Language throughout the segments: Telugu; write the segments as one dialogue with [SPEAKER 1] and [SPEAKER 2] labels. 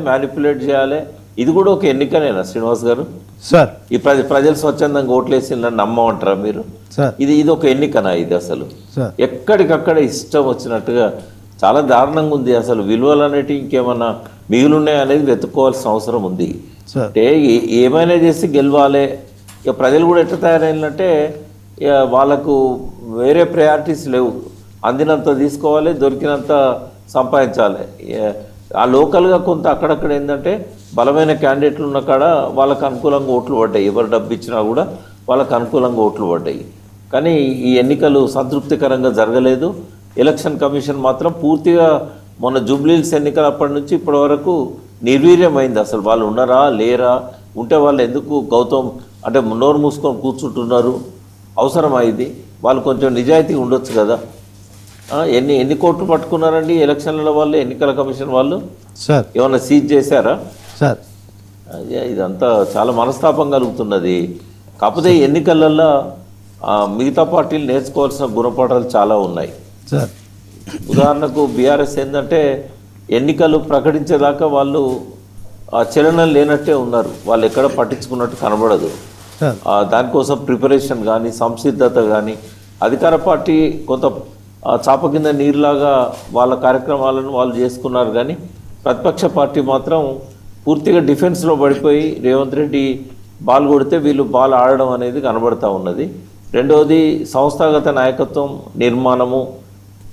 [SPEAKER 1] మ్యానిపులేట్ చేయాలి. ఇది కూడా ఒక ఎన్నికనేనా శ్రీనివాస్ గారు?
[SPEAKER 2] సార్
[SPEAKER 1] ఈ ప్రజలు స్వచ్ఛందంగా ఓట్లేసిందని నమ్మమంటారా మీరు?
[SPEAKER 2] సార్
[SPEAKER 1] ఇది ఒక ఎన్నికనా ఇది? అసలు
[SPEAKER 2] సార్
[SPEAKER 1] ఎక్కడికక్కడ ఇష్టం వచ్చినట్టుగా చాలా దారుణంగా ఉంది. అసలు విలువలు అనేటివి ఇంకేమన్నా మిగిలిన్నాయి అనేది వెతుక్కోవాల్సిన అవసరం ఉంది.
[SPEAKER 2] సార్
[SPEAKER 1] అంటే ఏమైనా చేసి గెలవాలి. ఇక ప్రజలు కూడా ఎట్లా తయారైందంటే ఇక వాళ్ళకు వేరే ప్రయారిటీస్ లేవు. అందినంత తీసుకోవాలి, దొరికినంత సంపాదించాలి. ఆ లోకల్గా కొంత అక్కడక్కడ ఏంటంటే బలమైన క్యాండిడేట్లు ఉన్న కాడ వాళ్ళకు అనుకూలంగా ఓట్లు పడ్డాయి. ఎవరు డబ్బు ఇచ్చినా కూడా వాళ్ళకు అనుకూలంగా ఓట్లు పడ్డాయి. కానీ ఈ ఎన్నికలు సంతృప్తికరంగా జరగలేదు. ఎలక్షన్ కమిషన్ మాత్రం పూర్తిగా మొన్న జూబ్లీహిల్స్ ఎన్నికలు అప్పటి నుంచి ఇప్పటి వరకు నిర్వీర్యమైంది. అసలు వాళ్ళు ఉన్నారా లేరా, ఉంటే వాళ్ళు ఎందుకు గౌతమ్ అంటే నోరు మూసుకొని కూర్చుంటున్నారు? అవసరమైంది వాళ్ళు కొంచెం నిజాయితీ ఉండొచ్చు కదా. ఎన్ని కోట్లు పట్టుకున్నారండి ఎలక్షన్ల వాళ్ళు, ఎన్నికల కమిషన్ వాళ్ళు?
[SPEAKER 2] సార్
[SPEAKER 1] ఏమన్నా సీజ్ చేశారా?
[SPEAKER 2] సార్
[SPEAKER 1] ఇదంతా చాలా మనస్తాపం కలుగుతున్నది. కాకపోతే ఎన్నికలలో మిగతా పార్టీలు నేర్చుకోవాల్సిన గుణపాఠాలు చాలా ఉన్నాయి.
[SPEAKER 2] సార్
[SPEAKER 1] ఉదాహరణకు బీఆర్ఎస్ ఏంటంటే ఎన్నికలు ప్రకటించేదాకా వాళ్ళు చలనం లేనట్టే ఉన్నారు. వాళ్ళు ఎక్కడ పట్టించుకున్నట్టు కనబడదు.
[SPEAKER 2] సార్
[SPEAKER 1] దానికోసం ప్రిపరేషన్ కానీ సంసిద్ధత కానీ అధికార పార్టీ కొంత చాప కింద నీరులాగా వాళ్ళ కార్యక్రమాలను వాళ్ళు చేసుకున్నారు. కానీ ప్రతిపక్ష పార్టీ మాత్రం పూర్తిగా డిఫెన్స్లో పడిపోయి రేవంత్ రెడ్డి బాల్ కొడితే వీళ్ళు బాల్ ఆడడం అనేది కనబడతా ఉన్నది. రెండవది సంస్థాగత నాయకత్వం నిర్మాణము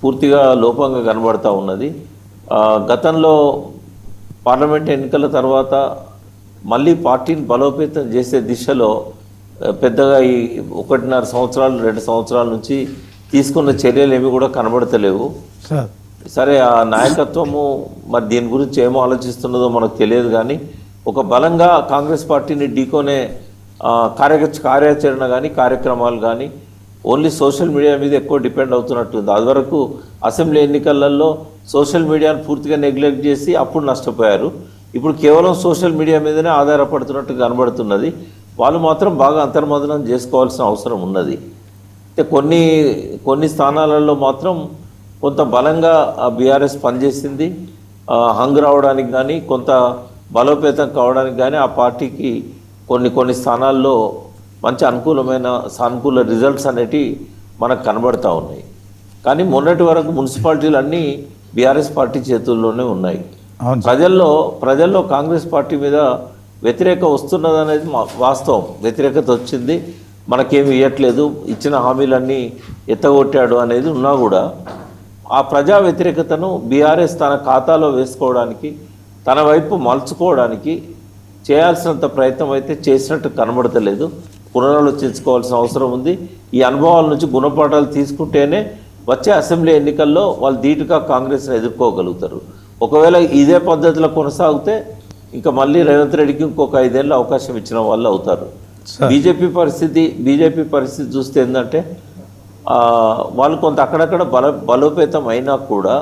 [SPEAKER 1] పూర్తిగా లోపంగా కనబడతా ఉన్నది. గతంలో పార్లమెంట్ ఎన్నికల తర్వాత మళ్ళీ పార్టీని బలోపేతం చేసే దిశలో పెద్దగా ఈ 1.5 సంవత్సరాలు 2 సంవత్సరాల నుంచి తీసుకున్న చర్యలు ఏమి కూడా కనబడతలేవు. సరే ఆ నాయకత్వము మరి దీని గురించి ఏమో ఆలోచిస్తున్నదో మనకు తెలియదు. కానీ ఒక బలంగా కాంగ్రెస్ పార్టీని ఢీకొనే కార్యాచరణ కానీ కార్యక్రమాలు కానీ ఓన్లీ సోషల్ మీడియా మీద ఎక్కువ డిపెండ్ అవుతున్నట్టుంది. అది వరకు అసెంబ్లీ ఎన్నికలలో సోషల్ మీడియాను పూర్తిగా నెగ్లెక్ట్ చేసి అప్పుడు నష్టపోయారు. ఇప్పుడు కేవలం సోషల్ మీడియా మీదనే ఆధారపడుతున్నట్టు కనబడుతున్నది. వాళ్ళు మాత్రం బాగా అంతర్మదనం చేసుకోవాల్సిన అవసరం ఉన్నది. అంటే కొన్ని స్థానాలలో మాత్రం కొంత బలంగా బీఆర్ఎస్ పనిచేసింది. హంగ్ రావడానికి కానీ కొంత బలోపేతం కావడానికి కానీ ఆ పార్టీకి కొన్ని స్థానాల్లో మంచి సానుకూల రిజల్ట్స్ అనేటివి మనకు కనబడతా ఉన్నాయి. కానీ మొన్నటి వరకు మున్సిపాలిటీలు అన్నీ బీఆర్ఎస్ పార్టీ చేతుల్లోనే ఉన్నాయి. ప్రజల్లో కాంగ్రెస్ పార్టీ మీద వ్యతిరేకత వస్తున్నది అనేది వాస్తవం. వ్యతిరేకత వచ్చింది, మనకేమి ఇవ్వట్లేదు, ఇచ్చిన హామీలన్నీ ఎత్తగొట్టాడు అనేది ఉన్నా కూడా ఆ ప్రజా వ్యతిరేకతను బీఆర్ఎస్ తన ఖాతాలో వేసుకోవడానికి, తన వైపు మలుచుకోవడానికి చేయాల్సినంత ప్రయత్నం అయితే చేసినట్టు కనబడతలేదు. పునరాలోచించుకోవాల్సిన అవసరం ఉంది. ఈ అనుభవాల నుంచి గుణపాఠాలు తీసుకుంటేనే వచ్చే అసెంబ్లీ ఎన్నికల్లో వాళ్ళు ధీటుగా కాంగ్రెస్ని ఎదుర్కోగలుగుతారు. ఒకవేళ ఇదే పద్ధతిలో కొనసాగితే ఇంకా మళ్ళీ రేవంత్ రెడ్డికి ఇంకొక 5 ఏళ్ళు అవకాశం ఇచ్చిన వాళ్ళు అవుతారు. బీజేపీ పరిస్థితి చూస్తే ఏంటంటే వాళ్ళు కొంత అక్కడక్కడ బలోపేతం అయినా కూడా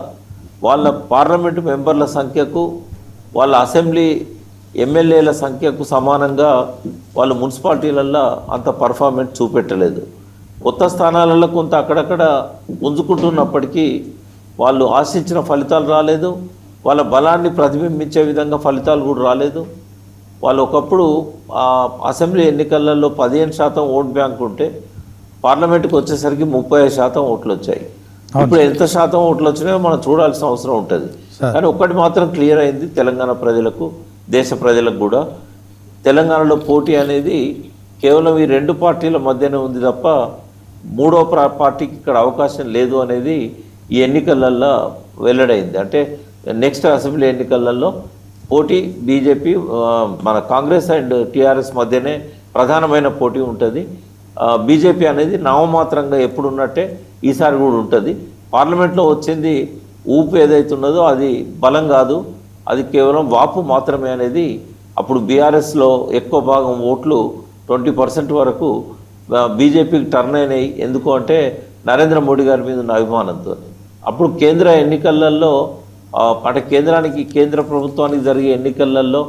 [SPEAKER 1] వాళ్ళ పార్లమెంటు మెంబర్ల సంఖ్యకు వాళ్ళ అసెంబ్లీ ఎమ్మెల్యేల సంఖ్యకు సమానంగా వాళ్ళు మున్సిపాలిటీలలో అంత పర్ఫార్మెన్స్ చూపెట్టలేదు. కొత్త స్థానాలలో కొంత అక్కడక్కడ పుంజుకుంటున్నప్పటికీ వాళ్ళు ఆశించిన ఫలితాలు రాలేదు. వాళ్ళ బలాన్ని ప్రతిబింబించే విధంగా ఫలితాలు కూడా రాలేదు. వాళ్ళు ఒకప్పుడు అసెంబ్లీ ఎన్నికలలో 15% ఓట్ బ్యాంక్ ఉంటే పార్లమెంట్కి వచ్చేసరికి 35% ఓట్లు వచ్చాయి. ఇప్పుడు ఎంత శాతం ఓట్లు వచ్చినాయో మనం చూడాల్సిన అవసరం ఉంటుంది. కానీ ఒక్కటి మాత్రం క్లియర్ అయింది తెలంగాణ ప్రజలకు, దేశ ప్రజలకు కూడా. తెలంగాణలో పోటీ అనేది కేవలం ఈ 2 పార్టీల మధ్యనే ఉంది తప్ప మూడో పార్టీకి ఇక్కడ అవకాశం లేదు అనేది ఈ ఎన్నికలలో వెల్లడైంది. అంటే నెక్స్ట్ అసెంబ్లీ ఎన్నికలలో పోటీ బీజేపీ మన కాంగ్రెస్ అండ్ టీఆర్ఎస్ మధ్యనే ప్రధానమైన పోటీ ఉంటుంది. బీజేపీ అనేది నామమాత్రంగా ఎప్పుడున్నట్టే ఈసారి కూడా ఉంటుంది. పార్లమెంట్లో వచ్చింది ఊపు ఏదైతున్నదో అది బలం కాదు, అది కేవలం వాపు మాత్రమే అనేది. అప్పుడు బీఆర్ఎస్లో ఎక్కువ భాగం ఓట్లు 20% వరకు బీజేపీకి టర్న్ అయినాయి. ఎందుకు అంటే నరేంద్ర మోడీ గారి మీద ఉన్న అభిమానంతో. అప్పుడు కేంద్ర ఎన్నికలలో అంటే కేంద్ర ప్రభుత్వానికి జరిగే ఎన్నికలలో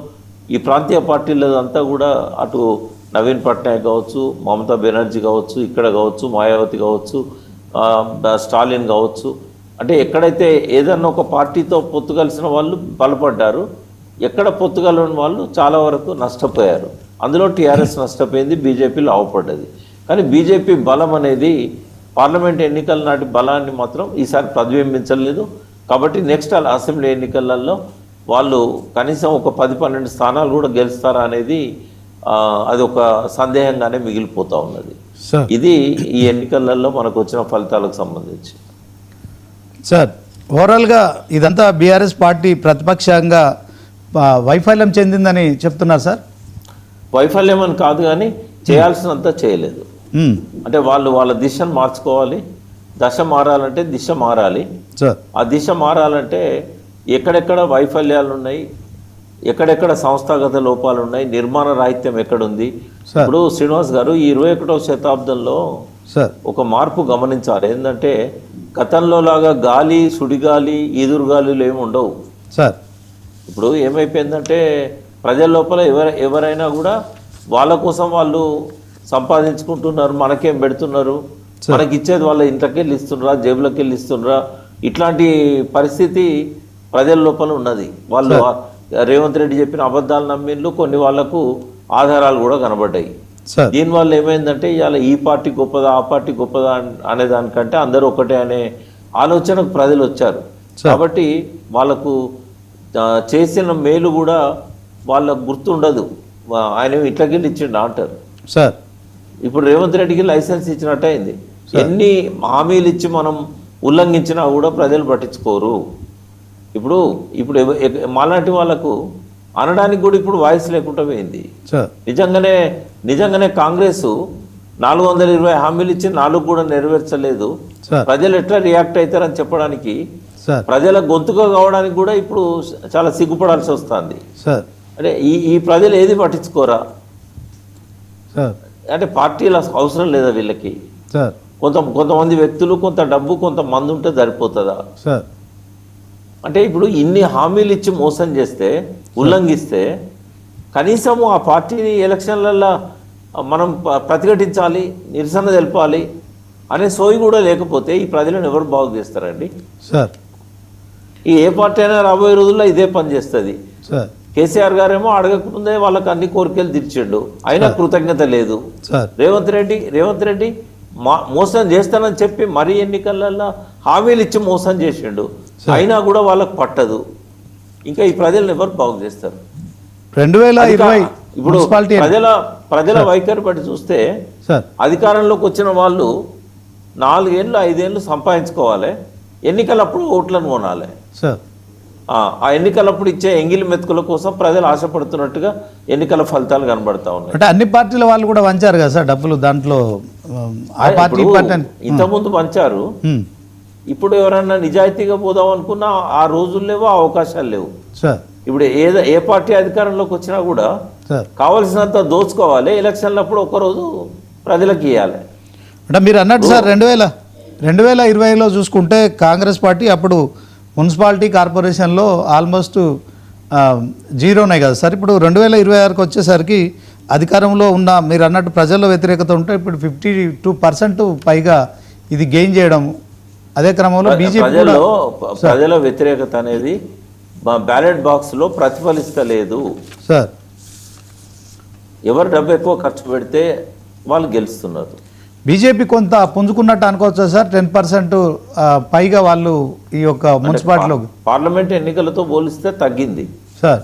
[SPEAKER 1] ఈ ప్రాంతీయ పార్టీలు అంతా కూడా అటు నవీన్ పట్నాయక్ కావచ్చు, మమతా బెనర్జీ కావచ్చు, ఇక్కడ కావచ్చు మాయావతి కావచ్చు, స్టాలిన్ కావచ్చు, అంటే ఎక్కడైతే ఏదన్నా ఒక పార్టీతో పొత్తు కలిసిన వాళ్ళు బలపడ్డారు. ఎక్కడ పొత్తుగలని వాళ్ళు చాలా వరకు నష్టపోయారు. అందులో టీఆర్ఎస్ నష్టపోయింది, బీజేపీ లాభపడ్డది. కానీ బీజేపీ బలం అనేది పార్లమెంట్ ఎన్నికల నాటి బలాన్ని మాత్రం ఈసారి ప్రతిబింబించలేదు. కాబట్టి నెక్స్ట్ అసెంబ్లీ ఎన్నికలలో వాళ్ళు కనీసం ఒక 10-12 స్థానాలు కూడా గెలుస్తారా అనేది అది ఒక సందేహంగానే మిగిలిపోతూ ఉన్నది. ఇది ఈ ఎన్నికలలో మనకు వచ్చిన ఫలితాలకు సంబంధించి.
[SPEAKER 2] సార్, ఓవరాల్గా ఇదంతా బీఆర్ఎస్ పార్టీ ప్రతిపక్షంగా వైఫల్యం చెందిందని చెప్తున్నారు సార్.
[SPEAKER 1] వైఫల్యం అని కాదు, కానీ చేయాల్సినంత చేయలేదు. అంటే వాళ్ళ దిశను మార్చుకోవాలి. దశ మారాలంటే దిశ మారాలి. ఆ దిశ మారాలంటే ఎక్కడెక్కడ వైఫల్యాలు ఉన్నాయి, ఎక్కడెక్కడ సంస్థాగత లోపాలు ఉన్నాయి, నిర్మాణ రాహిత్యం ఎక్కడుంది. ఇప్పుడు శ్రీనివాస్ గారు ఈ 21వ శతాబ్దంలో ఒక మార్పు గమనించాలి. ఏంటంటే గతంలో లాగా గాలి, సుడిగాలి, ఈదురుగాలులు ఏమి ఉండవు సార్. ఇప్పుడు ఏమైపోయిందంటే ప్రజల లోపల ఎవరైనా కూడా వాళ్ళ కోసం వాళ్ళు సంపాదించుకుంటున్నారు, మనకేం పెడుతున్నారు, మనకి ఇచ్చేది వాళ్ళ ఇంట్లోకి వెళ్ళి ఇస్తున్నారా, జేబులోకి వెళ్ళి ఇస్తున్నారా, ఇట్లాంటి పరిస్థితి ప్రజల లోపల ఉన్నది. వాళ్ళు రేవంత్ రెడ్డి చెప్పిన అబద్ధాలు నమ్మిళ్ళు, కొన్ని వాళ్లకు ఆధారాలు కూడా కనబడ్డాయి. దీనివల్ల ఏమైందంటే ఇవాళ ఈ పార్టీ గొప్పదా, ఆ పార్టీ గొప్పదా అనే దానికంటే అందరూ ఒకటే అనే ఆలోచనకు ప్రజలు వచ్చారు. కాబట్టి వాళ్ళకు చేసిన మేలు కూడా వాళ్ళకు గుర్తుండదు. ఆయన ఇట్లకి వెళ్ళి ఇచ్చిండు అంటారు సార్. ఇప్పుడు రేవంత్ రెడ్డికి లైసెన్స్ ఇచ్చినట్టు అయింది. ఎన్ని హామీలు ఇచ్చి మనం ఉల్లంఘించినా కూడా ప్రజలు పట్టించుకోరు. ఇప్పుడు మాలాంటి వాళ్ళకు అనడానికి కూడా ఇప్పుడు వాయిస్ లేకుండా పోయింది. నిజంగానే కాంగ్రెస్ 420 హామీలు ఇచ్చి 4 కూడా నెరవేర్చలేదు. ప్రజలు ఎట్లా రియాక్ట్ అవుతారని చెప్పడానికి, ప్రజల గొంతుగా కావడానికి కూడా ఇప్పుడు చాలా సిగ్గుపడాల్సి వస్తుంది. అంటే ఈ ప్రజలు ఏది పట్టించుకోరా? అంటే పార్టీల అవసరం లేదా వీళ్ళకి? కొంతమంది వ్యక్తులు, కొంత డబ్బు, కొంతమంది ఉంటే సరిపోతుందా? అంటే ఇప్పుడు ఇన్ని హామీలు ఇచ్చి మోసం చేస్తే, ఉల్లంఘిస్తే కనీసము ఆ పార్టీని ఎలక్షన్లలో మనం ప్రతిఘటించాలి, నిరసన తెలపాలి అనే సోయి కూడా లేకపోతే ఈ ప్రజలను ఎవరు బాగు చేస్తారండి? ఏ పార్టీ అయినా రాబోయే రోజుల్లో ఇదే పని చేస్తుంది. కేసీఆర్ గారేమో అడగకముందే వాళ్ళకి అన్ని కోరికలు తీర్చిండు, అయినా కృతజ్ఞత లేదు. రేవంత్ రెడ్డి మోసం చేస్తానని చెప్పి మరీ ఎన్నికలలో హామీలు ఇచ్చి మోసం చేసిండు, అయినా కూడా వాళ్ళకు పట్టదు. ఇంకా ఈ ప్రజలను ఎవరు బాగు చేస్తారు?
[SPEAKER 2] 2020
[SPEAKER 1] ఇప్పుడు ప్రజల వైఖరి బట్టి చూస్తే అధికారంలోకి వచ్చిన వాళ్ళు 4 ఏళ్ళు 5 ఏళ్ళు సంపాదించుకోవాలి, ఎన్నికలప్పుడు ఓట్లను కొనాలి. ఆ ఎన్నికలప్పుడు ఇచ్చే ఎంగిలి మెతుకుల కోసం ప్రజలు ఆశపడుతున్నట్టుగా ఎన్నికల ఫలితాలు కనబడతా ఉన్నాయి.
[SPEAKER 2] అంటే అన్ని పార్టీల వాళ్ళు కూడా వంచారు కదా సార్ డబ్బులు. దాంట్లో
[SPEAKER 1] ఇంతకుముందు వంచారు. ఇప్పుడు ఎవరన్నా నిజాయితీగా పోదాం అనుకున్నా ఆ రోజులు లేవు, ఆ అవకాశాలు లేవు. ఇప్పుడు ఏ పార్టీ అధికారంలోకి వచ్చినా కూడా కావాల్సినంత దోచుకోవాలి, ఎలక్షన్లప్పుడు ఒకరోజు ప్రజలకు ఇవ్వాలి.
[SPEAKER 2] అంటే మీరు అన్నట్టు సార్ 2020లో చూసుకుంటే కాంగ్రెస్ పార్టీ అప్పుడు మున్సిపాలిటీ కార్పొరేషన్లో ఆల్మోస్ట్ 0 ఉన్నాయి కదా సార్. ఇప్పుడు 2026కి వచ్చేసరికి అధికారంలో ఉన్న మీరు అన్నట్టు ప్రజల్లో వ్యతిరేకత ఉంటే ఇప్పుడు 52% పైగా ఇది గెయిన్ చేయడం. అదే క్రమంలో బీజేపీ
[SPEAKER 1] ప్రజల వ్యతిరేకత అనేది బ్యాలెట్ బాక్స్లో ప్రతిఫలిస్తలేదు
[SPEAKER 2] సార్.
[SPEAKER 1] ఎవరు డబ్బు ఎక్కువ ఖర్చు పెడితే వాళ్ళు గెలుస్తున్నారు.
[SPEAKER 2] బీజేపీ కొంత పుంజుకున్నట్టు అనుకోవచ్చా సార్? 10% పైగా వాళ్ళు ఈ యొక్క మున్సిపాలిటీలో
[SPEAKER 1] పార్లమెంట్ ఎన్నికలతో పోలిస్తే తగ్గింది
[SPEAKER 2] సార్.